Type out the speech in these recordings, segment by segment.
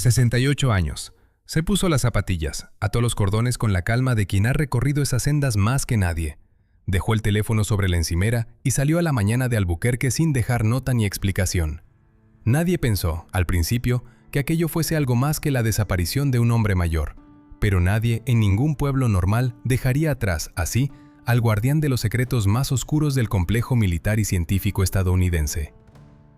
68 años. Se puso las zapatillas, ató los cordones con la calma de quien ha recorrido esas sendas más que nadie. Dejó el teléfono sobre la encimera y salió a la mañana de Albuquerque sin dejar nota ni explicación. Nadie pensó, al principio, que aquello fuese algo más que la desaparición de un hombre mayor. Pero nadie, en ningún pueblo normal, dejaría atrás, así, al guardián de los secretos más oscuros del complejo militar y científico estadounidense.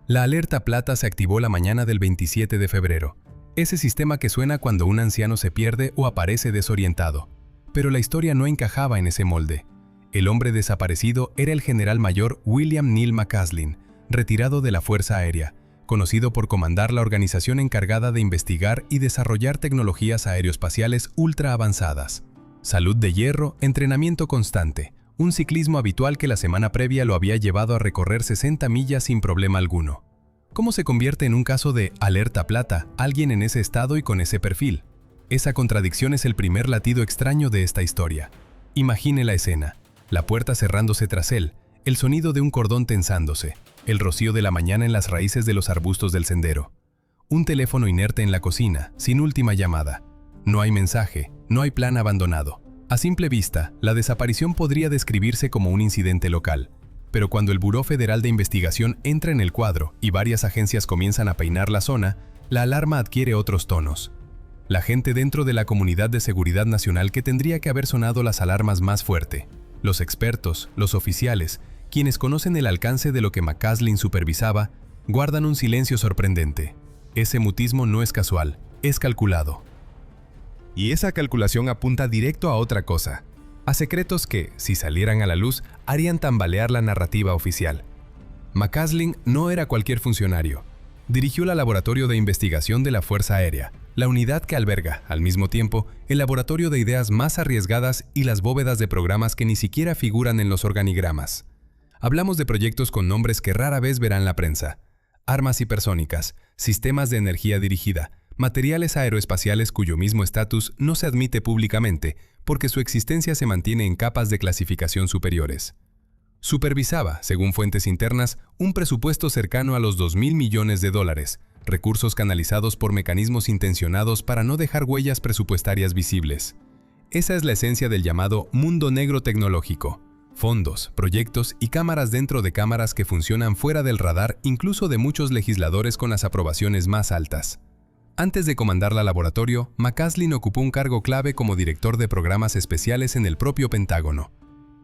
La alerta plata se activó la mañana del 27 de febrero. Ese sistema que suena cuando un anciano se pierde o aparece desorientado. Pero la historia no encajaba en ese molde. El hombre desaparecido era el general mayor William Neal McCaslin, retirado de la Fuerza Aérea, conocido por comandar la organización encargada de investigar y desarrollar tecnologías aeroespaciales ultra avanzadas. Salud de hierro, entrenamiento constante, un ciclismo habitual que la semana previa lo había llevado a recorrer 60 millas sin problema alguno. ¿Cómo se convierte en un caso de alerta plata alguien en ese estado y con ese perfil? Esa contradicción es el primer latido extraño de esta historia. Imagine la escena, la puerta cerrándose tras él, el sonido de un cordón tensándose, el rocío de la mañana en las raíces de los arbustos del sendero. Un teléfono inerte en la cocina, sin última llamada. No hay mensaje, no hay plan abandonado. A simple vista, la desaparición podría describirse como un incidente local. Pero cuando el Buró Federal de Investigación entra en el cuadro y varias agencias comienzan a peinar la zona, la alarma adquiere otros tonos. La gente dentro de la Comunidad de Seguridad Nacional que tendría que haber sonado las alarmas más fuerte. Los expertos, los oficiales, quienes conocen el alcance de lo que McCaslin supervisaba, guardan un silencio sorprendente. Ese mutismo no es casual, es calculado. Y esa calculación apunta directo a otra cosa. A secretos que, si salieran a la luz, harían tambalear la narrativa oficial. McCaslin no era cualquier funcionario. Dirigió el Laboratorio de Investigación de la Fuerza Aérea, la unidad que alberga, al mismo tiempo, el laboratorio de ideas más arriesgadas y las bóvedas de programas que ni siquiera figuran en los organigramas. Hablamos de proyectos con nombres que rara vez verán la prensa. Armas hipersónicas, sistemas de energía dirigida, materiales aeroespaciales cuyo mismo estatus no se admite públicamente porque su existencia se mantiene en capas de clasificación superiores. Supervisaba, según fuentes internas, un presupuesto cercano a los $2.000 millones, recursos canalizados por mecanismos intencionados para no dejar huellas presupuestarias visibles. Esa es la esencia del llamado mundo negro tecnológico. Fondos, proyectos y cámaras dentro de cámaras que funcionan fuera del radar incluso de muchos legisladores con las aprobaciones más altas. Antes de comandar la laboratorio, McCaslin ocupó un cargo clave como director de programas especiales en el propio Pentágono.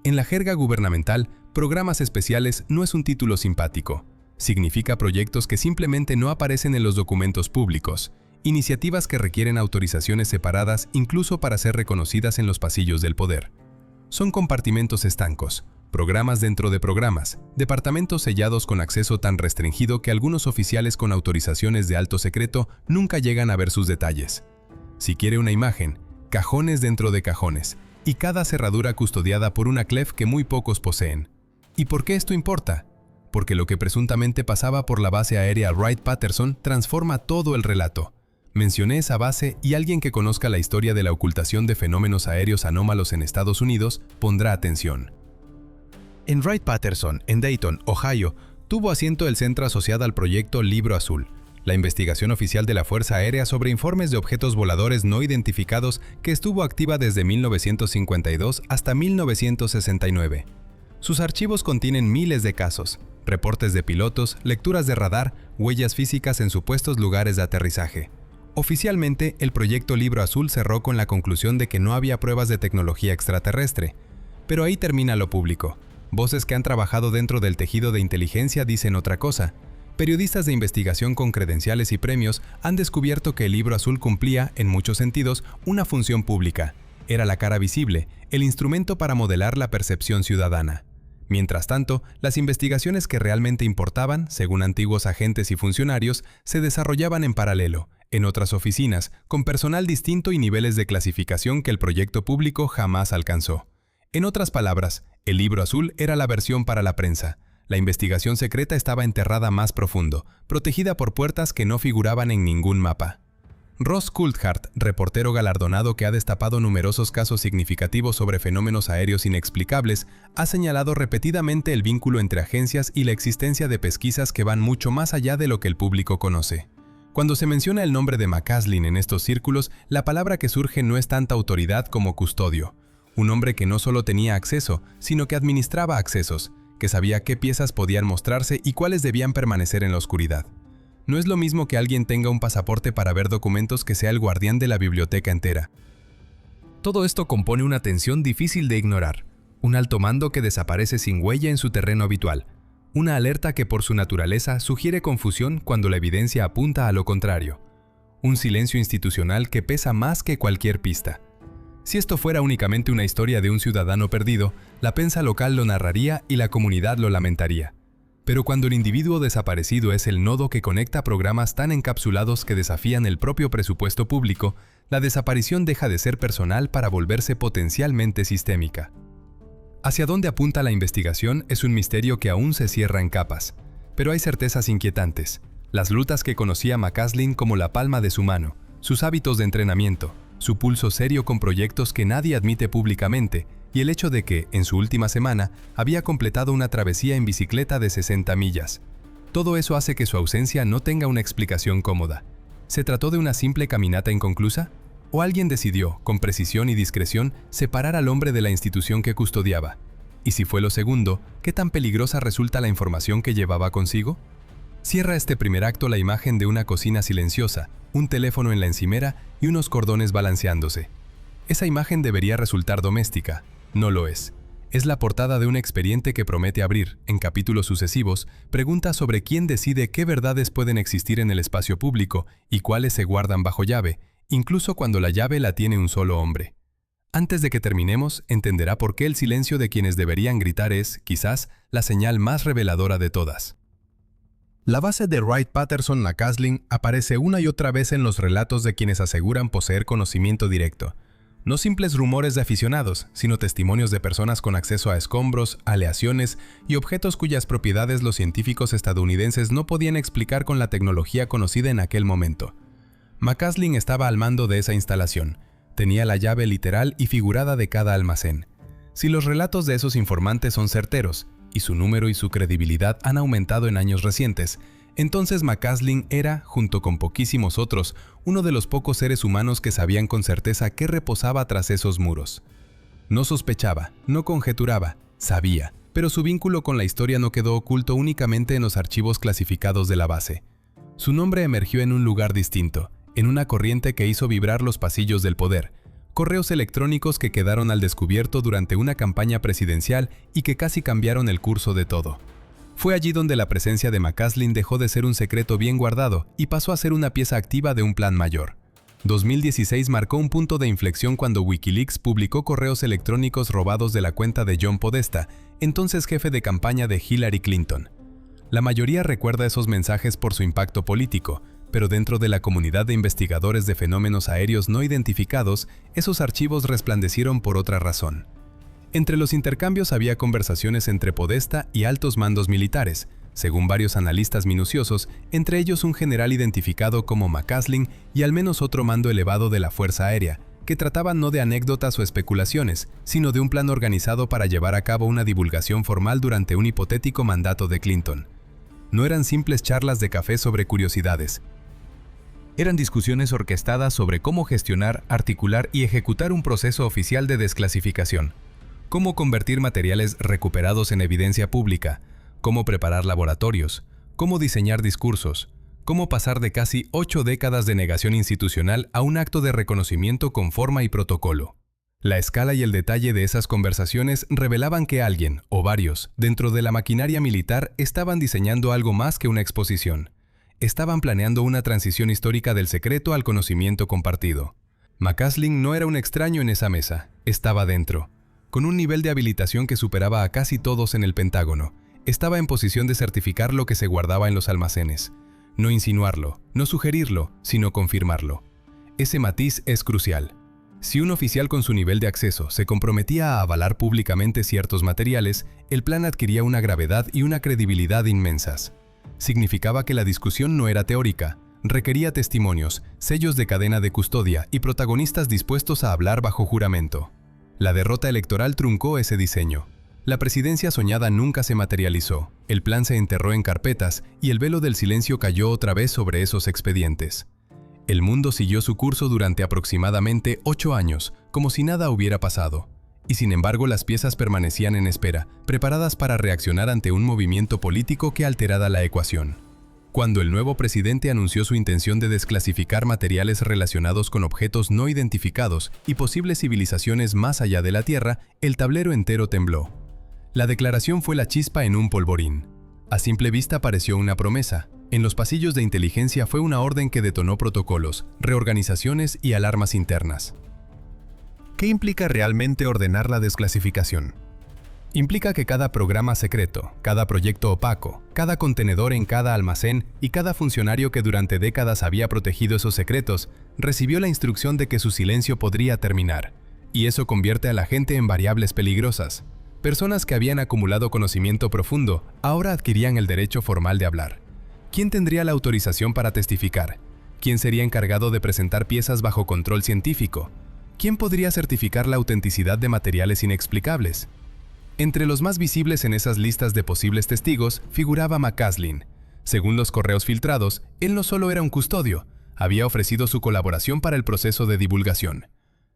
En la jerga gubernamental, programas especiales no es un título simpático. Significa proyectos que simplemente no aparecen en los documentos públicos, iniciativas que requieren autorizaciones separadas incluso para ser reconocidas en los pasillos del poder. Son compartimentos estancos, programas dentro de programas, departamentos sellados con acceso tan restringido que algunos oficiales con autorizaciones de alto secreto nunca llegan a ver sus detalles. Si quiere una imagen, cajones dentro de cajones, y cada cerradura custodiada por una clef que muy pocos poseen. ¿Y por qué esto importa? Porque lo que presuntamente pasaba por la base aérea Wright-Patterson transforma todo el relato. Mencioné esa base y alguien que conozca la historia de la ocultación de fenómenos aéreos anómalos en Estados Unidos pondrá atención. En Wright-Patterson, en Dayton, Ohio, tuvo asiento el centro asociado al proyecto Libro Azul, la investigación oficial de la Fuerza Aérea sobre informes de objetos voladores no identificados que estuvo activa desde 1952 hasta 1969. Sus archivos contienen miles de casos, reportes de pilotos, lecturas de radar, huellas físicas en supuestos lugares de aterrizaje. Oficialmente, el proyecto Libro Azul cerró con la conclusión de que no había pruebas de tecnología extraterrestre. Pero ahí termina lo público. Voces que han trabajado dentro del tejido de inteligencia dicen otra cosa. Periodistas de investigación con credenciales y premios han descubierto que el Libro Azul cumplía, en muchos sentidos, una función pública. Era la cara visible, el instrumento para modelar la percepción ciudadana. Mientras tanto, las investigaciones que realmente importaban, según antiguos agentes y funcionarios, se desarrollaban en paralelo, en otras oficinas, con personal distinto y niveles de clasificación que el proyecto público jamás alcanzó. En otras palabras, el Libro Azul era la versión para la prensa. La investigación secreta estaba enterrada más profundo, protegida por puertas que no figuraban en ningún mapa. Ross Coulthard, reportero galardonado que ha destapado numerosos casos significativos sobre fenómenos aéreos inexplicables, ha señalado repetidamente el vínculo entre agencias y la existencia de pesquisas que van mucho más allá de lo que el público conoce. Cuando se menciona el nombre de McCaslin en estos círculos, la palabra que surge no es tanta autoridad como custodio. Un hombre que no solo tenía acceso, sino que administraba accesos, que sabía qué piezas podían mostrarse y cuáles debían permanecer en la oscuridad. No es lo mismo que alguien tenga un pasaporte para ver documentos que sea el guardián de la biblioteca entera. Todo esto compone una tensión difícil de ignorar, un alto mando que desaparece sin huella en su terreno habitual, una alerta que por su naturaleza sugiere confusión cuando la evidencia apunta a lo contrario, un silencio institucional que pesa más que cualquier pista. Si esto fuera únicamente una historia de un ciudadano perdido, la prensa local lo narraría y la comunidad lo lamentaría. Pero cuando el individuo desaparecido es el nodo que conecta programas tan encapsulados que desafían el propio presupuesto público, la desaparición deja de ser personal para volverse potencialmente sistémica. Hacia dónde apunta la investigación es un misterio que aún se cierra en capas, pero hay certezas inquietantes. Las lutas que conocía McCaslin como la palma de su mano, sus hábitos de entrenamiento, su pulso serio con proyectos que nadie admite públicamente, y el hecho de que, en su última semana, había completado una travesía en bicicleta de 60 millas. Todo eso hace que su ausencia no tenga una explicación cómoda. ¿Se trató de una simple caminata inconclusa? ¿O alguien decidió, con precisión y discreción, separar al hombre de la institución que custodiaba? Y si fue lo segundo, ¿qué tan peligrosa resulta la información que llevaba consigo? Cierra este primer acto la imagen de una cocina silenciosa, un teléfono en la encimera y unos cordones balanceándose. Esa imagen debería resultar doméstica. No lo es. Es la portada de un expediente que promete abrir, en capítulos sucesivos, preguntas sobre quién decide qué verdades pueden existir en el espacio público y cuáles se guardan bajo llave, incluso cuando la llave la tiene un solo hombre. Antes de que terminemos, entenderá por qué el silencio de quienes deberían gritar es, quizás, la señal más reveladora de todas. La base de Wright-Patterson-McCaslin aparece una y otra vez en los relatos de quienes aseguran poseer conocimiento directo. No simples rumores de aficionados, sino testimonios de personas con acceso a escombros, aleaciones y objetos cuyas propiedades los científicos estadounidenses no podían explicar con la tecnología conocida en aquel momento. McCaslin estaba al mando de esa instalación. Tenía la llave literal y figurada de cada almacén. Si los relatos de esos informantes son certeros, y su número y su credibilidad han aumentado en años recientes, entonces McCaslin era, junto con poquísimos otros, uno de los pocos seres humanos que sabían con certeza qué reposaba tras esos muros. No sospechaba, no conjeturaba, sabía, pero su vínculo con la historia no quedó oculto únicamente en los archivos clasificados de la base. Su nombre emergió en un lugar distinto, en una corriente que hizo vibrar los pasillos del poder, correos electrónicos que quedaron al descubierto durante una campaña presidencial y que casi cambiaron el curso de todo. Fue allí donde la presencia de McCaslin dejó de ser un secreto bien guardado y pasó a ser una pieza activa de un plan mayor. 2016 marcó un punto de inflexión cuando Wikileaks publicó correos electrónicos robados de la cuenta de John Podesta, entonces jefe de campaña de Hillary Clinton. La mayoría recuerda esos mensajes por su impacto político, pero dentro de la comunidad de investigadores de fenómenos aéreos no identificados, esos archivos resplandecieron por otra razón. Entre los intercambios había conversaciones entre Podesta y altos mandos militares, según varios analistas minuciosos, entre ellos un general identificado como McCaslin y al menos otro mando elevado de la Fuerza Aérea, que trataban no de anécdotas o especulaciones, sino de un plan organizado para llevar a cabo una divulgación formal durante un hipotético mandato de Clinton. No eran simples charlas de café sobre curiosidades. Eran discusiones orquestadas sobre cómo gestionar, articular y ejecutar un proceso oficial de desclasificación. Cómo convertir materiales recuperados en evidencia pública, cómo preparar laboratorios, cómo diseñar discursos, cómo pasar de casi 8 décadas de negación institucional a un acto de reconocimiento con forma y protocolo. La escala y el detalle de esas conversaciones revelaban que alguien, o varios, dentro de la maquinaria militar estaban diseñando algo más que una exposición. Estaban planeando una transición histórica del secreto al conocimiento compartido. McCaslin no era un extraño en esa mesa, estaba dentro. Con un nivel de habilitación que superaba a casi todos en el Pentágono, estaba en posición de certificar lo que se guardaba en los almacenes. No insinuarlo, no sugerirlo, sino confirmarlo. Ese matiz es crucial. Si un oficial con su nivel de acceso se comprometía a avalar públicamente ciertos materiales, el plan adquiría una gravedad y una credibilidad inmensas. Significaba que la discusión no era teórica, requería testimonios, sellos de cadena de custodia y protagonistas dispuestos a hablar bajo juramento. La derrota electoral truncó ese diseño. La presidencia soñada nunca se materializó, el plan se enterró en carpetas y el velo del silencio cayó otra vez sobre esos expedientes. El mundo siguió su curso durante aproximadamente 8 años, como si nada hubiera pasado. Y sin embargo las piezas permanecían en espera, preparadas para reaccionar ante un movimiento político que alterara la ecuación. Cuando el nuevo presidente anunció su intención de desclasificar materiales relacionados con objetos no identificados y posibles civilizaciones más allá de la Tierra, el tablero entero tembló. La declaración fue la chispa en un polvorín. A simple vista pareció una promesa. En los pasillos de inteligencia fue una orden que detonó protocolos, reorganizaciones y alarmas internas. ¿Qué implica realmente ordenar la desclasificación? Implica que cada programa secreto, cada proyecto opaco, cada contenedor en cada almacén y cada funcionario que durante décadas había protegido esos secretos, recibió la instrucción de que su silencio podría terminar. Y eso convierte a la gente en variables peligrosas. Personas que habían acumulado conocimiento profundo, ahora adquirían el derecho formal de hablar. ¿Quién tendría la autorización para testificar? ¿Quién sería encargado de presentar piezas bajo control científico? ¿Quién podría certificar la autenticidad de materiales inexplicables? Entre los más visibles en esas listas de posibles testigos figuraba McCaslin. Según los correos filtrados, él no solo era un custodio, había ofrecido su colaboración para el proceso de divulgación.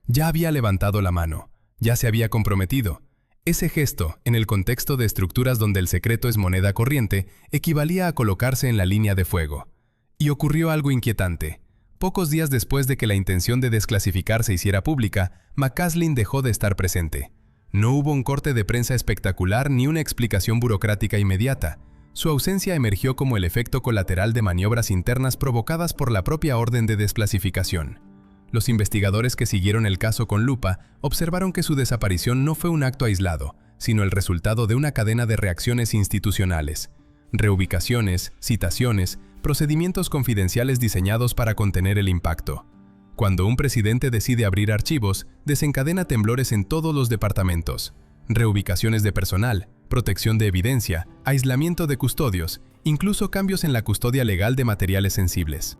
Ya había levantado la mano, ya se había comprometido. Ese gesto, en el contexto de estructuras donde el secreto es moneda corriente, equivalía a colocarse en la línea de fuego. Y ocurrió algo inquietante. Pocos días después de que la intención de desclasificar se hiciera pública, McCaslin dejó de estar presente. No hubo un corte de prensa espectacular ni una explicación burocrática inmediata. Su ausencia emergió como el efecto colateral de maniobras internas provocadas por la propia orden de desclasificación. Los investigadores que siguieron el caso con lupa observaron que su desaparición no fue un acto aislado, sino el resultado de una cadena de reacciones institucionales. Reubicaciones, citaciones, procedimientos confidenciales diseñados para contener el impacto. Cuando un presidente decide abrir archivos, desencadena temblores en todos los departamentos. Reubicaciones de personal, protección de evidencia, aislamiento de custodios, incluso cambios en la custodia legal de materiales sensibles.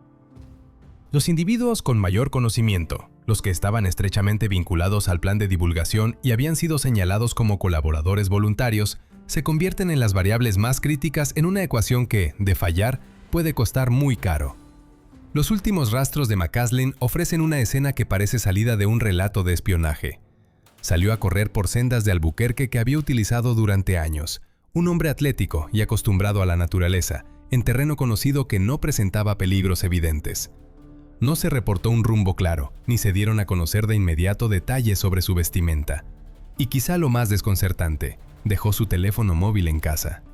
Los individuos con mayor conocimiento, los que estaban estrechamente vinculados al plan de divulgación y habían sido señalados como colaboradores voluntarios, se convierten en las variables más críticas en una ecuación que, de fallar, puede costar muy caro. Los últimos rastros de McCaslin ofrecen una escena que parece salida de un relato de espionaje. Salió a correr por sendas de Albuquerque que había utilizado durante años. Un hombre atlético y acostumbrado a la naturaleza, en terreno conocido que no presentaba peligros evidentes. No se reportó un rumbo claro, ni se dieron a conocer de inmediato detalles sobre su vestimenta. Y quizá lo más desconcertante, dejó su teléfono móvil en casa.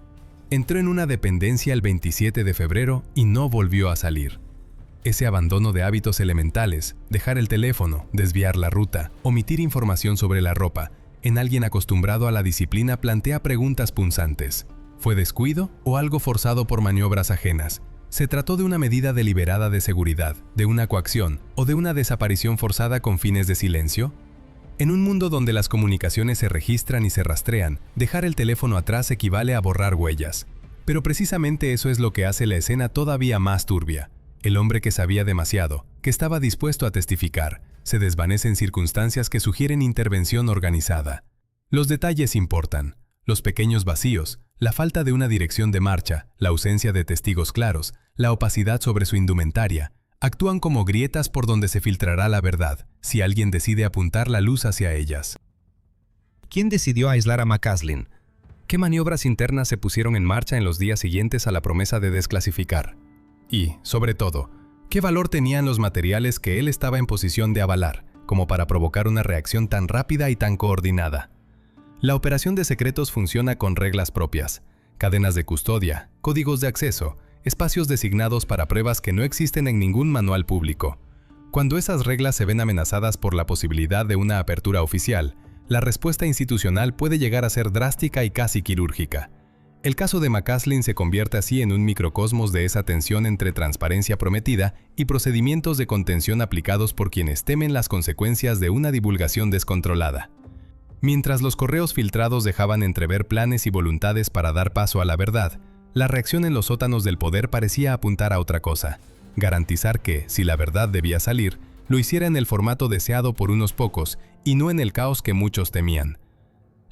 Entró en una dependencia el 27 de febrero y no volvió a salir. Ese abandono de hábitos elementales, dejar el teléfono, desviar la ruta, omitir información sobre la ropa, en alguien acostumbrado a la disciplina plantea preguntas punzantes. ¿Fue descuido o algo forzado por maniobras ajenas? ¿Se trató de una medida deliberada de seguridad, de una coacción o de una desaparición forzada con fines de silencio? En un mundo donde las comunicaciones se registran y se rastrean, dejar el teléfono atrás equivale a borrar huellas. Pero precisamente eso es lo que hace la escena todavía más turbia. El hombre que sabía demasiado, que estaba dispuesto a testificar, se desvanece en circunstancias que sugieren intervención organizada. Los detalles importan. Los pequeños vacíos, la falta de una dirección de marcha, la ausencia de testigos claros, la opacidad sobre su indumentaria, actúan como grietas por donde se filtrará la verdad, si alguien decide apuntar la luz hacia ellas. ¿Quién decidió aislar a McCaslin? ¿Qué maniobras internas se pusieron en marcha en los días siguientes a la promesa de desclasificar? Y, sobre todo, ¿qué valor tenían los materiales que él estaba en posición de avalar, como para provocar una reacción tan rápida y tan coordinada? La operación de secretos funciona con reglas propias, cadenas de custodia, códigos de acceso, espacios designados para pruebas que no existen en ningún manual público. Cuando esas reglas se ven amenazadas por la posibilidad de una apertura oficial, la respuesta institucional puede llegar a ser drástica y casi quirúrgica. El caso de McCaslin se convierte así en un microcosmos de esa tensión entre transparencia prometida y procedimientos de contención aplicados por quienes temen las consecuencias de una divulgación descontrolada. Mientras los correos filtrados dejaban entrever planes y voluntades para dar paso a la verdad, la reacción en los sótanos del poder parecía apuntar a otra cosa: garantizar que, si la verdad debía salir, lo hiciera en el formato deseado por unos pocos y no en el caos que muchos temían.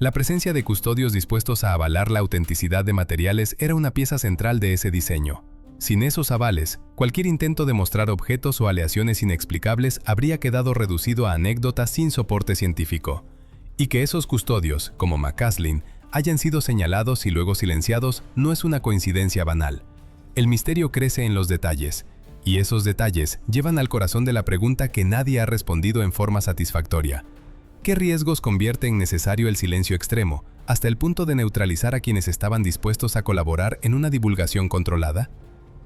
La presencia de custodios dispuestos a avalar la autenticidad de materiales era una pieza central de ese diseño. Sin esos avales, cualquier intento de mostrar objetos o aleaciones inexplicables habría quedado reducido a anécdotas sin soporte científico. Y que esos custodios, como McCaslin, hayan sido señalados y luego silenciados no es una coincidencia banal. El misterio crece en los detalles, y esos detalles llevan al corazón de la pregunta que nadie ha respondido en forma satisfactoria. ¿Qué riesgos convierte en necesario el silencio extremo, hasta el punto de neutralizar a quienes estaban dispuestos a colaborar en una divulgación controlada?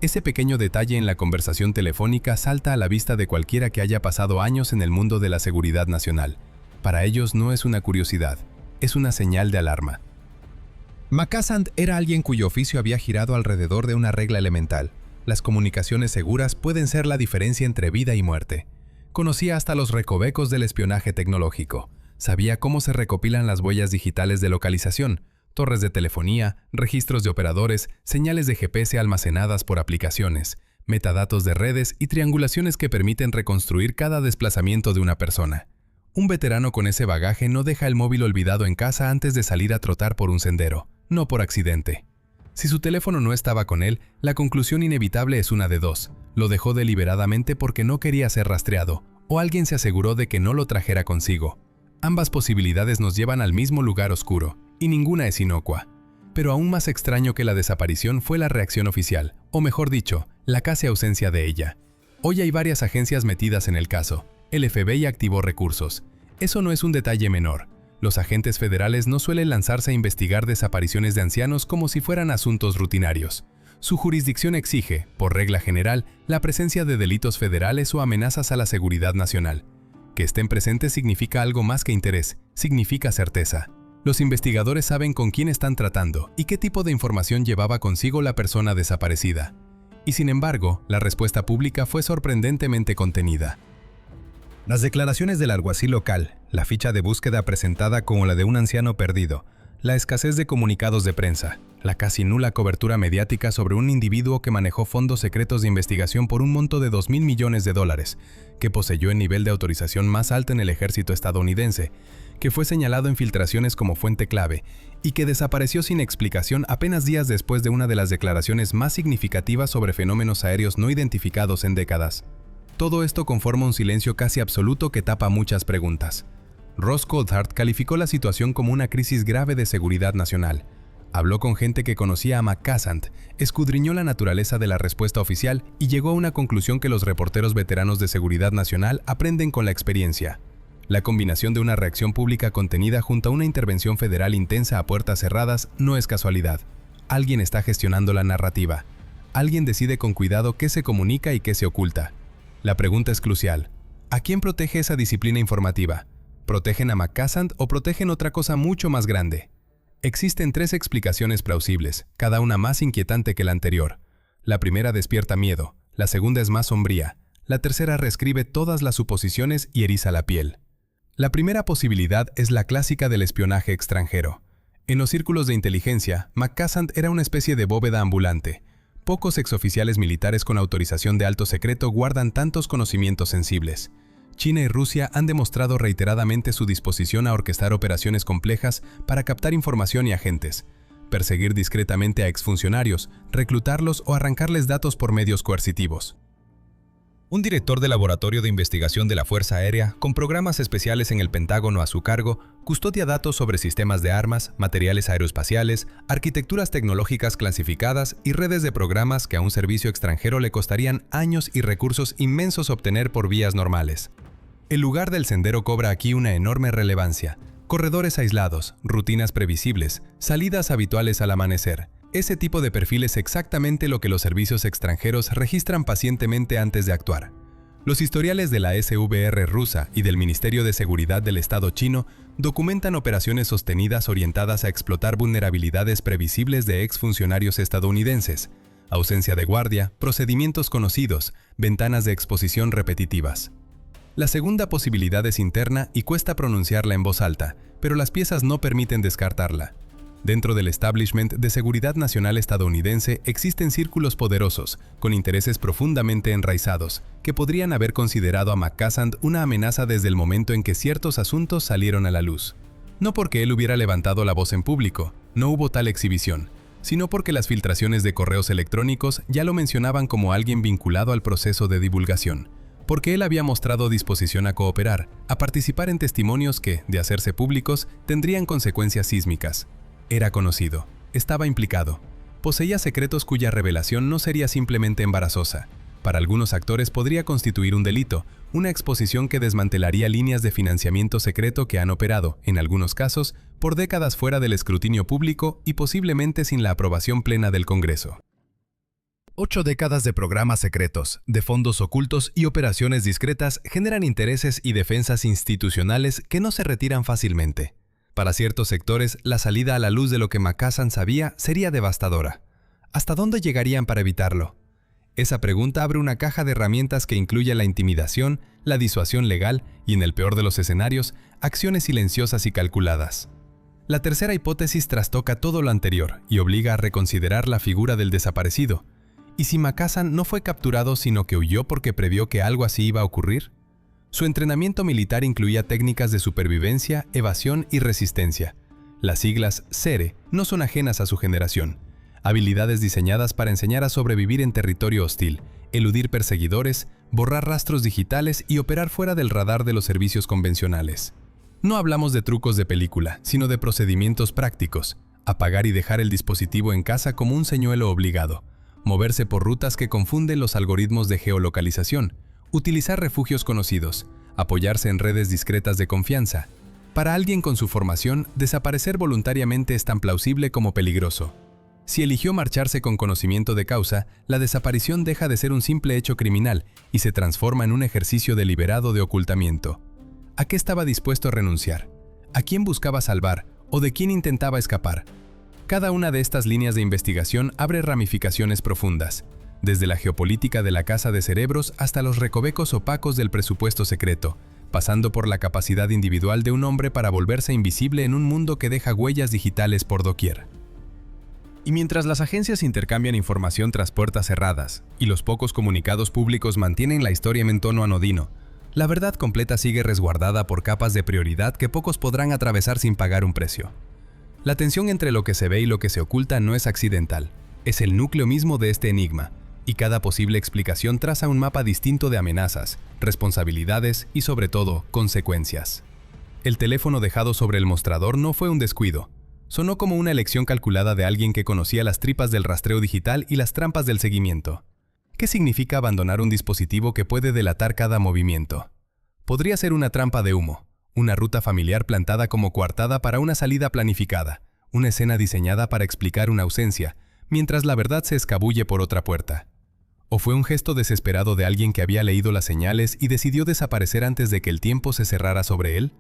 Ese pequeño detalle en la conversación telefónica salta a la vista de cualquiera que haya pasado años en el mundo de la seguridad nacional. Para ellos no es una curiosidad, es una señal de alarma. McCassant era alguien cuyo oficio había girado alrededor de una regla elemental. Las comunicaciones seguras pueden ser la diferencia entre vida y muerte. Conocía hasta los recovecos del espionaje tecnológico. Sabía cómo se recopilan las huellas digitales de localización, torres de telefonía, registros de operadores, señales de GPS almacenadas por aplicaciones, metadatos de redes y triangulaciones que permiten reconstruir cada desplazamiento de una persona. Un veterano con ese bagaje no deja el móvil olvidado en casa antes de salir a trotar por un sendero, no por accidente. Si su teléfono no estaba con él, la conclusión inevitable es una de dos. Lo dejó deliberadamente porque no quería ser rastreado, o alguien se aseguró de que no lo trajera consigo. Ambas posibilidades nos llevan al mismo lugar oscuro, y ninguna es inocua. Pero aún más extraño que la desaparición fue la reacción oficial, o mejor dicho, la casi ausencia de ella. Hoy hay varias agencias metidas en el caso. El FBI activó recursos. Eso no es un detalle menor. Los agentes federales no suelen lanzarse a investigar desapariciones de ancianos como si fueran asuntos rutinarios. Su jurisdicción exige, por regla general, la presencia de delitos federales o amenazas a la seguridad nacional. Que estén presentes significa algo más que interés, significa certeza. Los investigadores saben con quién están tratando y qué tipo de información llevaba consigo la persona desaparecida. Y sin embargo, la respuesta pública fue sorprendentemente contenida. Las declaraciones del alguacil local, la ficha de búsqueda presentada como la de un anciano perdido, la escasez de comunicados de prensa, la casi nula cobertura mediática sobre un individuo que manejó fondos secretos de investigación por un monto de $2.000 millones, que poseyó el nivel de autorización más alto en el ejército estadounidense, que fue señalado en filtraciones como fuente clave y que desapareció sin explicación apenas días después de una de las declaraciones más significativas sobre fenómenos aéreos no identificados en décadas. Todo esto conforma un silencio casi absoluto que tapa muchas preguntas. Ross Coulthard calificó la situación como una crisis grave de seguridad nacional. Habló con gente que conocía a McCassant, escudriñó la naturaleza de la respuesta oficial y llegó a una conclusión que los reporteros veteranos de seguridad nacional aprenden con la experiencia. La combinación de una reacción pública contenida junto a una intervención federal intensa a puertas cerradas no es casualidad. Alguien está gestionando la narrativa. Alguien decide con cuidado qué se comunica y qué se oculta. La pregunta es crucial. ¿A quién protege esa disciplina informativa? ¿Protegen a McCassant o protegen otra cosa mucho más grande? Existen tres explicaciones plausibles, cada una más inquietante que la anterior. La primera despierta miedo, la segunda es más sombría, la tercera reescribe todas las suposiciones y eriza la piel. La primera posibilidad es la clásica del espionaje extranjero. En los círculos de inteligencia, McCassant era una especie de bóveda ambulante. Pocos exoficiales militares con autorización de alto secreto guardan tantos conocimientos sensibles. China y Rusia han demostrado reiteradamente su disposición a orquestar operaciones complejas para captar información y agentes, perseguir discretamente a exfuncionarios, reclutarlos o arrancarles datos por medios coercitivos. Un director de laboratorio de investigación de la Fuerza Aérea, con programas especiales en el Pentágono a su cargo, custodia datos sobre sistemas de armas, materiales aeroespaciales, arquitecturas tecnológicas clasificadas y redes de programas que a un servicio extranjero le costarían años y recursos inmensos obtener por vías normales. El lugar del sendero cobra aquí una enorme relevancia. Corredores aislados, rutinas previsibles, salidas habituales al amanecer. Ese tipo de perfil es exactamente lo que los servicios extranjeros registran pacientemente antes de actuar. Los historiales de la SVR rusa y del Ministerio de Seguridad del Estado chino documentan operaciones sostenidas orientadas a explotar vulnerabilidades previsibles de exfuncionarios estadounidenses, ausencia de guardia, procedimientos conocidos, ventanas de exposición repetitivas. La segunda posibilidad es interna y cuesta pronunciarla en voz alta, pero las piezas no permiten descartarla. Dentro del establishment de seguridad nacional estadounidense existen círculos poderosos, con intereses profundamente enraizados, que podrían haber considerado a McCassant una amenaza desde el momento en que ciertos asuntos salieron a la luz. No porque él hubiera levantado la voz en público, no hubo tal exhibición, sino porque las filtraciones de correos electrónicos ya lo mencionaban como alguien vinculado al proceso de divulgación, porque él había mostrado disposición a cooperar, a participar en testimonios que, de hacerse públicos, tendrían consecuencias sísmicas. Era conocido, estaba implicado, poseía secretos cuya revelación no sería simplemente embarazosa. Para algunos actores podría constituir un delito, una exposición que desmantelaría líneas de financiamiento secreto que han operado, en algunos casos, por décadas fuera del escrutinio público y posiblemente sin la aprobación plena del Congreso. 8 décadas de programas secretos, de fondos ocultos y operaciones discretas generan intereses y defensas institucionales que no se retiran fácilmente. Para ciertos sectores, la salida a la luz de lo que Macassan sabía sería devastadora. ¿Hasta dónde llegarían para evitarlo? Esa pregunta abre una caja de herramientas que incluye la intimidación, la disuasión legal y, en el peor de los escenarios, acciones silenciosas y calculadas. La tercera hipótesis trastoca todo lo anterior y obliga a reconsiderar la figura del desaparecido. ¿Y si Macassan no fue capturado sino que huyó porque previó que algo así iba a ocurrir? Su entrenamiento militar incluía técnicas de supervivencia, evasión y resistencia. Las siglas SERE no son ajenas a su generación. Habilidades diseñadas para enseñar a sobrevivir en territorio hostil, eludir perseguidores, borrar rastros digitales y operar fuera del radar de los servicios convencionales. No hablamos de trucos de película, sino de procedimientos prácticos. Apagar y dejar el dispositivo en casa como un señuelo obligado. Moverse por rutas que confunden los algoritmos de geolocalización. Utilizar refugios conocidos. Apoyarse en redes discretas de confianza. Para alguien con su formación, desaparecer voluntariamente es tan plausible como peligroso. Si eligió marcharse con conocimiento de causa, la desaparición deja de ser un simple hecho criminal y se transforma en un ejercicio deliberado de ocultamiento. ¿A qué estaba dispuesto a renunciar? ¿A quién buscaba salvar o de quién intentaba escapar? Cada una de estas líneas de investigación abre ramificaciones profundas, desde la geopolítica de la caza de cerebros hasta los recovecos opacos del presupuesto secreto, pasando por la capacidad individual de un hombre para volverse invisible en un mundo que deja huellas digitales por doquier. Y mientras las agencias intercambian información tras puertas cerradas y los pocos comunicados públicos mantienen la historia en tono anodino, la verdad completa sigue resguardada por capas de prioridad que pocos podrán atravesar sin pagar un precio. La tensión entre lo que se ve y lo que se oculta no es accidental, es el núcleo mismo de este enigma, y cada posible explicación traza un mapa distinto de amenazas, responsabilidades y, sobre todo, consecuencias. El teléfono dejado sobre el mostrador no fue un descuido. Sonó como una elección calculada de alguien que conocía las tripas del rastreo digital y las trampas del seguimiento. ¿Qué significa abandonar un dispositivo que puede delatar cada movimiento? Podría ser una trampa de humo, una ruta familiar plantada como coartada para una salida planificada, una escena diseñada para explicar una ausencia, mientras la verdad se escabulle por otra puerta. ¿O fue un gesto desesperado de alguien que había leído las señales y decidió desaparecer antes de que el tiempo se cerrara sobre él?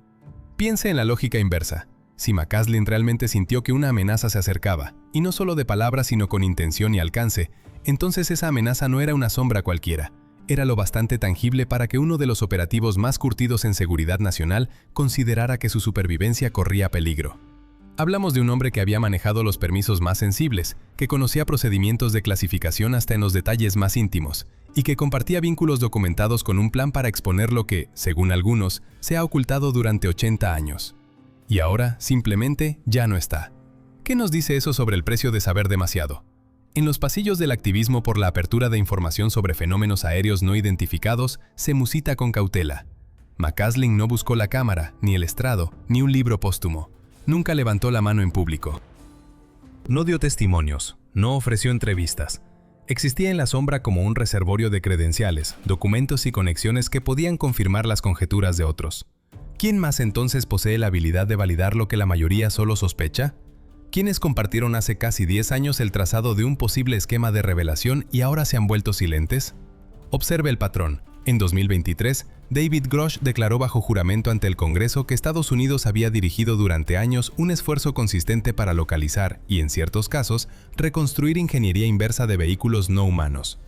Piense en la lógica inversa. Si Macassan realmente sintió que una amenaza se acercaba, y no solo de palabras sino con intención y alcance, entonces esa amenaza no era una sombra cualquiera, era lo bastante tangible para que uno de los operativos más curtidos en seguridad nacional considerara que su supervivencia corría peligro. Hablamos de un hombre que había manejado los permisos más sensibles, que conocía procedimientos de clasificación hasta en los detalles más íntimos, y que compartía vínculos documentados con un plan para exponer lo que, según algunos, se ha ocultado durante 80 años. Y ahora, simplemente, ya no está. ¿Qué nos dice eso sobre el precio de saber demasiado? En los pasillos del activismo por la apertura de información sobre fenómenos aéreos no identificados, se musita con cautela. Macassan no buscó la cámara, ni el estrado, ni un libro póstumo. Nunca levantó la mano en público. No dio testimonios, no ofreció entrevistas. Existía en la sombra como un reservorio de credenciales, documentos y conexiones que podían confirmar las conjeturas de otros. ¿Quién más entonces posee la habilidad de validar lo que la mayoría solo sospecha? ¿Quiénes compartieron hace casi 10 años el trazado de un posible esquema de revelación y ahora se han vuelto silentes? Observe el patrón. En 2023, David Grush declaró bajo juramento ante el Congreso que Estados Unidos había dirigido durante años un esfuerzo consistente para localizar y, en ciertos casos, reconstruir ingeniería inversa de vehículos no humanos.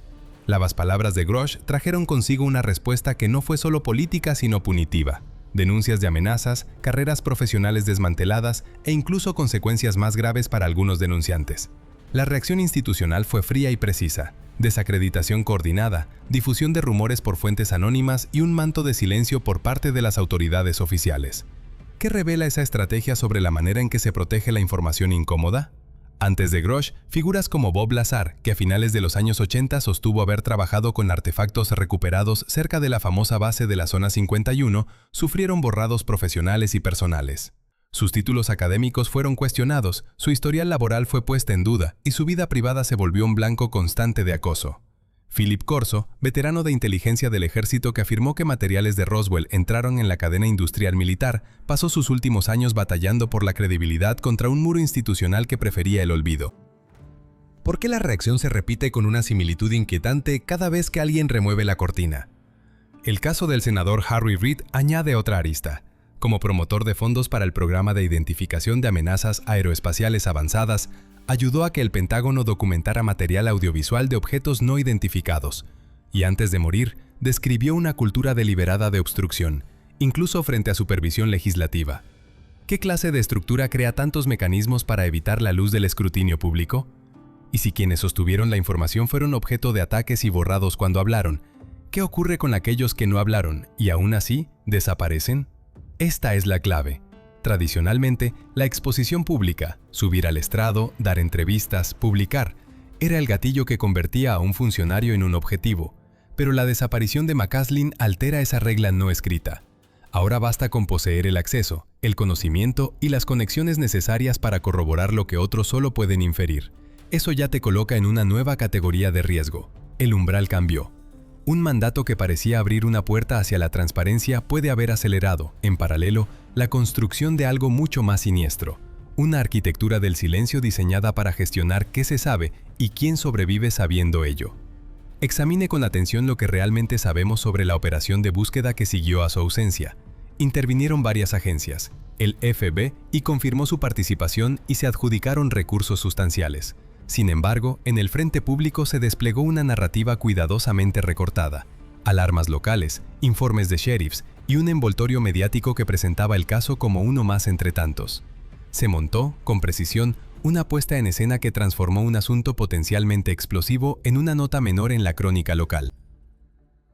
Las palabras de Grush trajeron consigo una respuesta que no fue solo política sino punitiva. Denuncias de amenazas, carreras profesionales desmanteladas e incluso consecuencias más graves para algunos denunciantes. La reacción institucional fue fría y precisa. Desacreditación coordinada, difusión de rumores por fuentes anónimas y un manto de silencio por parte de las autoridades oficiales. ¿Qué revela esa estrategia sobre la manera en que se protege la información incómoda? Antes de Grosh, figuras como Bob Lazar, que a finales de los años 80 sostuvo haber trabajado con artefactos recuperados cerca de la famosa base de la Zona 51, sufrieron borrados profesionales y personales. Sus títulos académicos fueron cuestionados, su historial laboral fue puesta en duda y su vida privada se volvió un blanco constante de acoso. Philip Corso, veterano de inteligencia del ejército que afirmó que materiales de Roswell entraron en la cadena industrial militar, pasó sus últimos años batallando por la credibilidad contra un muro institucional que prefería el olvido. ¿Por qué la reacción se repite con una similitud inquietante cada vez que alguien remueve la cortina? El caso del senador Harry Reid añade otra arista. Como promotor de fondos para el programa de identificación de amenazas aeroespaciales avanzadas, ayudó a que el Pentágono documentara material audiovisual de objetos no identificados, y antes de morir, describió una cultura deliberada de obstrucción, incluso frente a supervisión legislativa. ¿Qué clase de estructura crea tantos mecanismos para evitar la luz del escrutinio público? Y si quienes sostuvieron la información fueron objeto de ataques y borrados cuando hablaron, ¿qué ocurre con aquellos que no hablaron y aún así desaparecen? Esta es la clave. Tradicionalmente, la exposición pública, subir al estrado, dar entrevistas, publicar, era el gatillo que convertía a un funcionario en un objetivo, pero la desaparición de McCaslin altera esa regla no escrita. Ahora basta con poseer el acceso, el conocimiento y las conexiones necesarias para corroborar lo que otros solo pueden inferir. Eso ya te coloca en una nueva categoría de riesgo. El umbral cambió. Un mandato que parecía abrir una puerta hacia la transparencia puede haber acelerado, en paralelo, la construcción de algo mucho más siniestro. Una arquitectura del silencio diseñada para gestionar qué se sabe y quién sobrevive sabiendo ello. Examine con atención lo que realmente sabemos sobre la operación de búsqueda que siguió a su ausencia. Intervinieron varias agencias, el FBI confirmó su participación y se adjudicaron recursos sustanciales. Sin embargo, en el frente público se desplegó una narrativa cuidadosamente recortada. Alarmas locales, informes de sheriffs y un envoltorio mediático que presentaba el caso como uno más entre tantos. Se montó, con precisión, una puesta en escena que transformó un asunto potencialmente explosivo en una nota menor en la crónica local.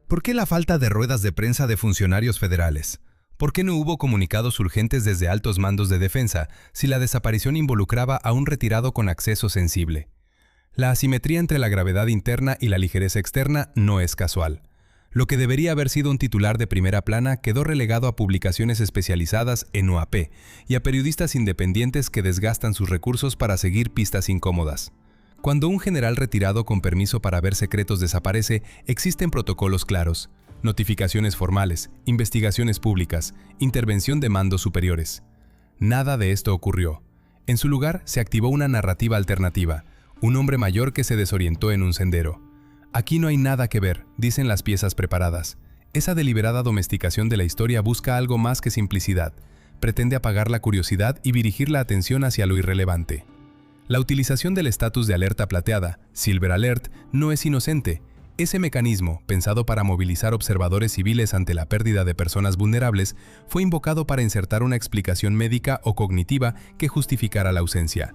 ¿Por qué la falta de ruedas de prensa de funcionarios federales? ¿Por qué no hubo comunicados urgentes desde altos mandos de defensa si la desaparición involucraba a un retirado con acceso sensible? La asimetría entre la gravedad interna y la ligereza externa no es casual. Lo que debería haber sido un titular de primera plana quedó relegado a publicaciones especializadas en OAP y a periodistas independientes que desgastan sus recursos para seguir pistas incómodas. Cuando un general retirado con permiso para ver secretos desaparece, existen protocolos claros. Notificaciones formales, investigaciones públicas, intervención de mandos superiores. Nada de esto ocurrió. En su lugar, se activó una narrativa alternativa, un hombre mayor que se desorientó en un sendero. Aquí no hay nada que ver, dicen las piezas preparadas. Esa deliberada domesticación de la historia busca algo más que simplicidad. Pretende apagar la curiosidad y dirigir la atención hacia lo irrelevante. La utilización del estatus de alerta plateada, Silver Alert, no es inocente. Ese mecanismo, pensado para movilizar observadores civiles ante la pérdida de personas vulnerables, fue invocado para insertar una explicación médica o cognitiva que justificara la ausencia.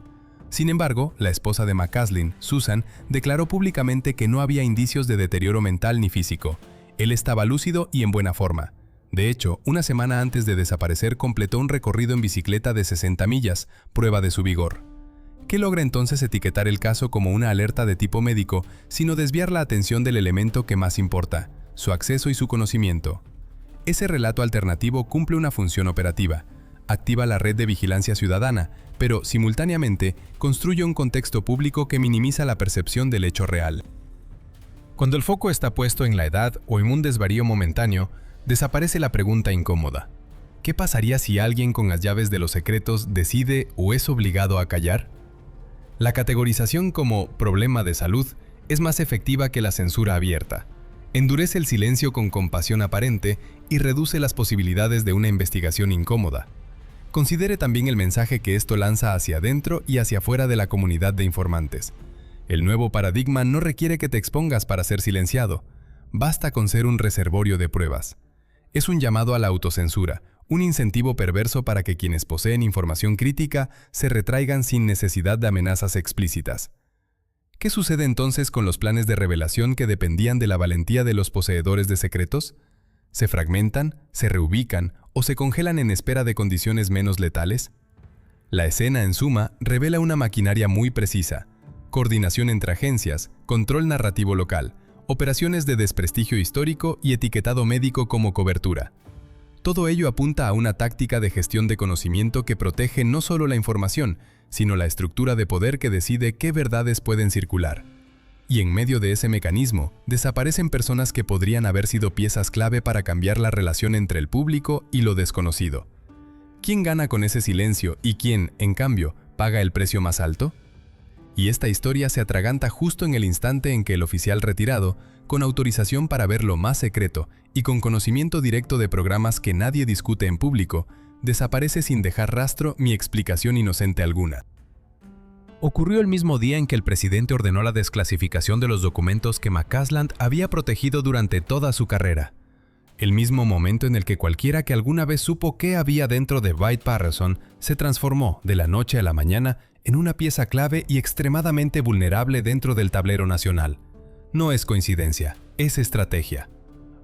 Sin embargo, la esposa de McCaslin, Susan, declaró públicamente que no había indicios de deterioro mental ni físico. Él estaba lúcido y en buena forma. De hecho, una semana antes de desaparecer completó un recorrido en bicicleta de 60 millas, prueba de su vigor. ¿Qué logra entonces etiquetar el caso como una alerta de tipo médico, sino desviar la atención del elemento que más importa, su acceso y su conocimiento? Ese relato alternativo cumple una función operativa. Activa la red de vigilancia ciudadana, pero, simultáneamente, construye un contexto público que minimiza la percepción del hecho real. Cuando el foco está puesto en la edad o en un desvarío momentáneo, desaparece la pregunta incómoda. ¿Qué pasaría si alguien con las llaves de los secretos decide o es obligado a callar? La categorización como problema de salud es más efectiva que la censura abierta. Endurece el silencio con compasión aparente y reduce las posibilidades de una investigación incómoda. Considere también el mensaje que esto lanza hacia adentro y hacia afuera de la comunidad de informantes. El nuevo paradigma no requiere que te expongas para ser silenciado. Basta con ser un reservorio de pruebas. Es un llamado a la autocensura, un incentivo perverso para que quienes poseen información crítica se retraigan sin necesidad de amenazas explícitas. ¿Qué sucede entonces con los planes de revelación que dependían de la valentía de los poseedores de secretos? ¿Se fragmentan, se reubican ¿O se congelan en espera de condiciones menos letales? La escena, en suma, revela una maquinaria muy precisa: coordinación entre agencias, control narrativo local, operaciones de desprestigio histórico y etiquetado médico como cobertura. Todo ello apunta a una táctica de gestión de conocimiento que protege no solo la información, sino la estructura de poder que decide qué verdades pueden circular. Y en medio de ese mecanismo, desaparecen personas que podrían haber sido piezas clave para cambiar la relación entre el público y lo desconocido. ¿Quién gana con ese silencio y quién, en cambio, paga el precio más alto? Y esta historia se atraganta justo en el instante en que el oficial retirado, con autorización para ver lo más secreto y con conocimiento directo de programas que nadie discute en público, desaparece sin dejar rastro ni explicación inocente alguna. Ocurrió el mismo día en que el presidente ordenó la desclasificación de los documentos que McCasland había protegido durante toda su carrera. El mismo momento en el que cualquiera que alguna vez supo qué había dentro de Wright-Patterson se transformó de la noche a la mañana en una pieza clave y extremadamente vulnerable dentro del tablero nacional. No es coincidencia, es estrategia.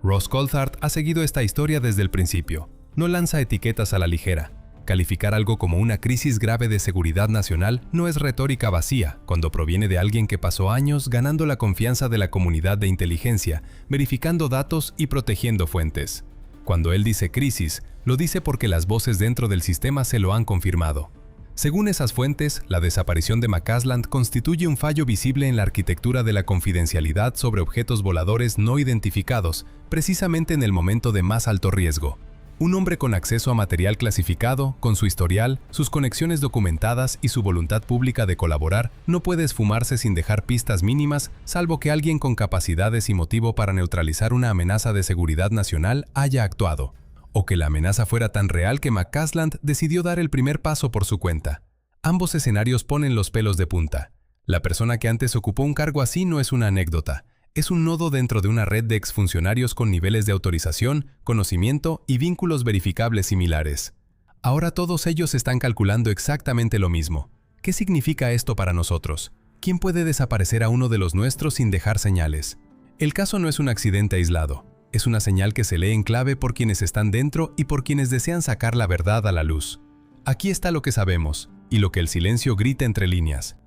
Ross Coulthard ha seguido esta historia desde el principio. No lanza etiquetas a la ligera. Calificar algo como una crisis grave de seguridad nacional no es retórica vacía cuando proviene de alguien que pasó años ganando la confianza de la comunidad de inteligencia, verificando datos y protegiendo fuentes. Cuando él dice crisis, lo dice porque las voces dentro del sistema se lo han confirmado. Según esas fuentes, la desaparición de McCasland constituye un fallo visible en la arquitectura de la confidencialidad sobre objetos voladores no identificados, precisamente en el momento de más alto riesgo. Un hombre con acceso a material clasificado, con su historial, sus conexiones documentadas y su voluntad pública de colaborar, no puede esfumarse sin dejar pistas mínimas, salvo que alguien con capacidades y motivo para neutralizar una amenaza de seguridad nacional haya actuado, o que la amenaza fuera tan real que McCasland decidió dar el primer paso por su cuenta. Ambos escenarios ponen los pelos de punta. La persona que antes ocupó un cargo así no es una anécdota. Es un nodo dentro de una red de exfuncionarios con niveles de autorización, conocimiento y vínculos verificables similares. Ahora todos ellos están calculando exactamente lo mismo. ¿Qué significa esto para nosotros? ¿Quién puede desaparecer a uno de los nuestros sin dejar señales? El caso no es un accidente aislado. Es una señal que se lee en clave por quienes están dentro y por quienes desean sacar la verdad a la luz. Aquí está lo que sabemos, y lo que el silencio grita entre líneas.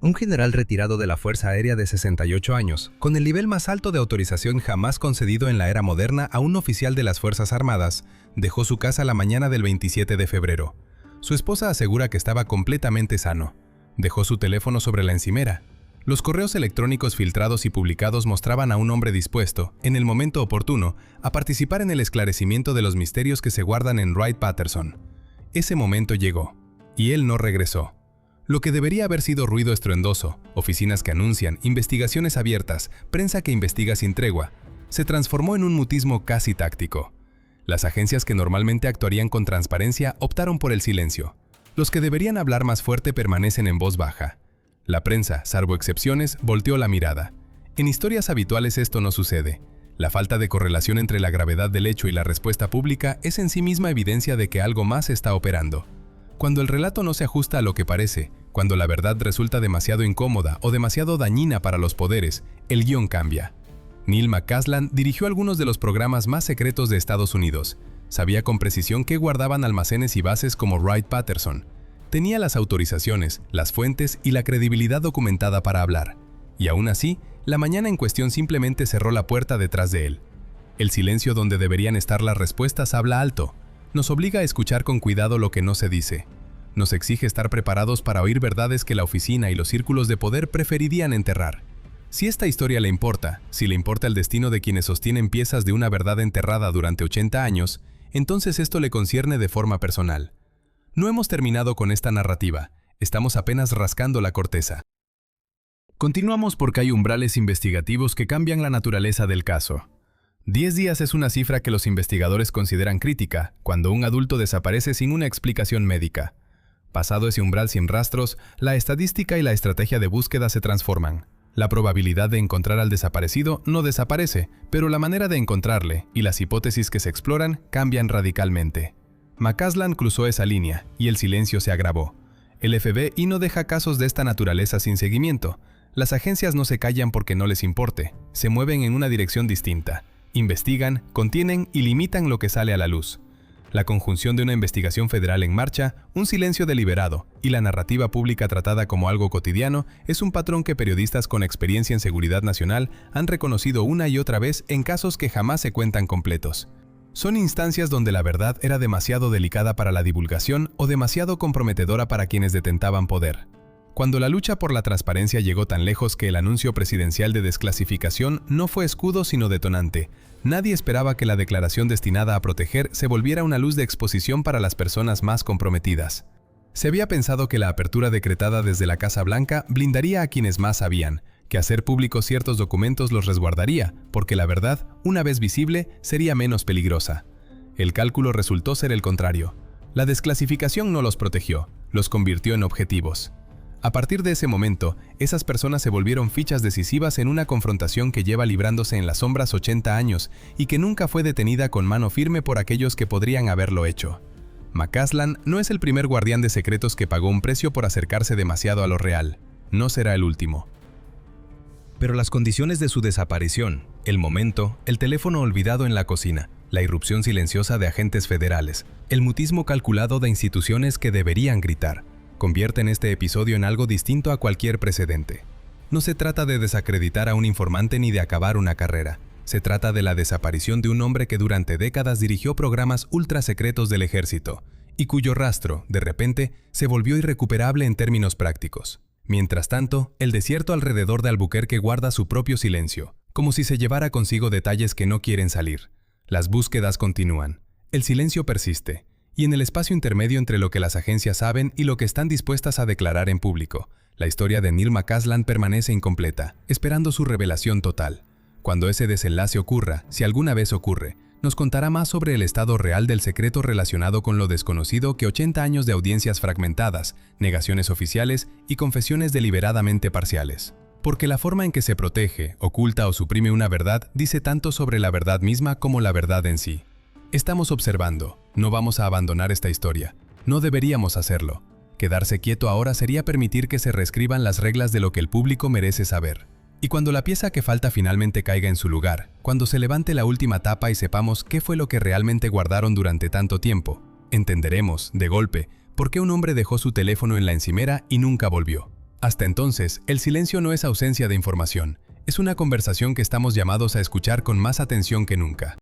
Un general retirado de la Fuerza Aérea de 68 años, con el nivel más alto de autorización jamás concedido en la era moderna a un oficial de las Fuerzas Armadas, dejó su casa la mañana del 27 de febrero. Su esposa asegura que estaba completamente sano. Dejó su teléfono sobre la encimera. Los correos electrónicos filtrados y publicados mostraban a un hombre dispuesto, en el momento oportuno, a participar en el esclarecimiento de los misterios que se guardan en Wright-Patterson. Ese momento llegó, y él no regresó. Lo que debería haber sido ruido estruendoso, oficinas que anuncian, investigaciones abiertas, prensa que investiga sin tregua, se transformó en un mutismo casi táctico. Las agencias que normalmente actuarían con transparencia optaron por el silencio. Los que deberían hablar más fuerte permanecen en voz baja. La prensa, salvo excepciones, volteó la mirada. En historias habituales esto no sucede. La falta de correlación entre la gravedad del hecho y la respuesta pública es en sí misma evidencia de que algo más está operando. Cuando el relato no se ajusta a lo que parece, cuando la verdad resulta demasiado incómoda o demasiado dañina para los poderes, el guión cambia. Neil McCasland dirigió algunos de los programas más secretos de Estados Unidos. Sabía con precisión qué guardaban almacenes y bases como Wright-Patterson. Tenía las autorizaciones, las fuentes y la credibilidad documentada para hablar. Y aún así, la mañana en cuestión simplemente cerró la puerta detrás de él. El silencio donde deberían estar las respuestas habla alto. Nos obliga a escuchar con cuidado lo que no se dice. Nos exige estar preparados para oír verdades que la oficina y los círculos de poder preferirían enterrar. Si esta historia le importa, si le importa el destino de quienes sostienen piezas de una verdad enterrada durante 80 años, entonces esto le concierne de forma personal. No hemos terminado con esta narrativa, estamos apenas rascando la corteza. Continuamos porque hay umbrales investigativos que cambian la naturaleza del caso. 10 días es una cifra que los investigadores consideran crítica cuando un adulto desaparece sin una explicación médica. Pasado ese umbral sin rastros, la estadística y la estrategia de búsqueda se transforman. La probabilidad de encontrar al desaparecido no desaparece, pero la manera de encontrarle y las hipótesis que se exploran cambian radicalmente. McCasland cruzó esa línea y el silencio se agravó. El FBI no deja casos de esta naturaleza sin seguimiento. Las agencias no se callan porque no les importe, se mueven en una dirección distinta. Investigan, contienen y limitan lo que sale a la luz. La conjunción de una investigación federal en marcha, un silencio deliberado y la narrativa pública tratada como algo cotidiano es un patrón que periodistas con experiencia en seguridad nacional han reconocido una y otra vez en casos que jamás se cuentan completos. Son instancias donde la verdad era demasiado delicada para la divulgación o demasiado comprometedora para quienes detentaban poder. Cuando la lucha por la transparencia llegó tan lejos que el anuncio presidencial de desclasificación no fue escudo sino detonante, nadie esperaba que la declaración destinada a proteger se volviera una luz de exposición para las personas más comprometidas. Se había pensado que la apertura decretada desde la Casa Blanca blindaría a quienes más sabían, que hacer públicos ciertos documentos los resguardaría, porque la verdad, una vez visible, sería menos peligrosa. El cálculo resultó ser el contrario. La desclasificación no los protegió, los convirtió en objetivos. A partir de ese momento, esas personas se volvieron fichas decisivas en una confrontación que lleva librándose en las sombras 80 años y que nunca fue detenida con mano firme por aquellos que podrían haberlo hecho. McCasland no es el primer guardián de secretos que pagó un precio por acercarse demasiado a lo real. No será el último. Pero las condiciones de su desaparición, el momento, el teléfono olvidado en la cocina, la irrupción silenciosa de agentes federales, el mutismo calculado de instituciones que deberían gritar, convierten este episodio en algo distinto a cualquier precedente. No se trata de desacreditar a un informante ni de acabar una carrera. Se trata de la desaparición de un hombre que durante décadas dirigió programas ultra secretos del ejército y cuyo rastro, de repente, se volvió irrecuperable en términos prácticos. Mientras tanto, el desierto alrededor de Albuquerque guarda su propio silencio, como si se llevara consigo detalles que no quieren salir. Las búsquedas continúan. El silencio persiste. Y en el espacio intermedio entre lo que las agencias saben y lo que están dispuestas a declarar en público, la historia de Neil McCasland permanece incompleta, esperando su revelación total. Cuando ese desenlace ocurra, si alguna vez ocurre, nos contará más sobre el estado real del secreto relacionado con lo desconocido que 80 años de audiencias fragmentadas, negaciones oficiales y confesiones deliberadamente parciales. Porque la forma en que se protege, oculta o suprime una verdad dice tanto sobre la verdad misma como la verdad en sí. Estamos observando, no vamos a abandonar esta historia, no deberíamos hacerlo. Quedarse quieto ahora sería permitir que se reescriban las reglas de lo que el público merece saber. Y cuando la pieza que falta finalmente caiga en su lugar, cuando se levante la última tapa y sepamos qué fue lo que realmente guardaron durante tanto tiempo, entenderemos, de golpe, por qué un hombre dejó su teléfono en la encimera y nunca volvió. Hasta entonces, el silencio no es ausencia de información, es una conversación que estamos llamados a escuchar con más atención que nunca.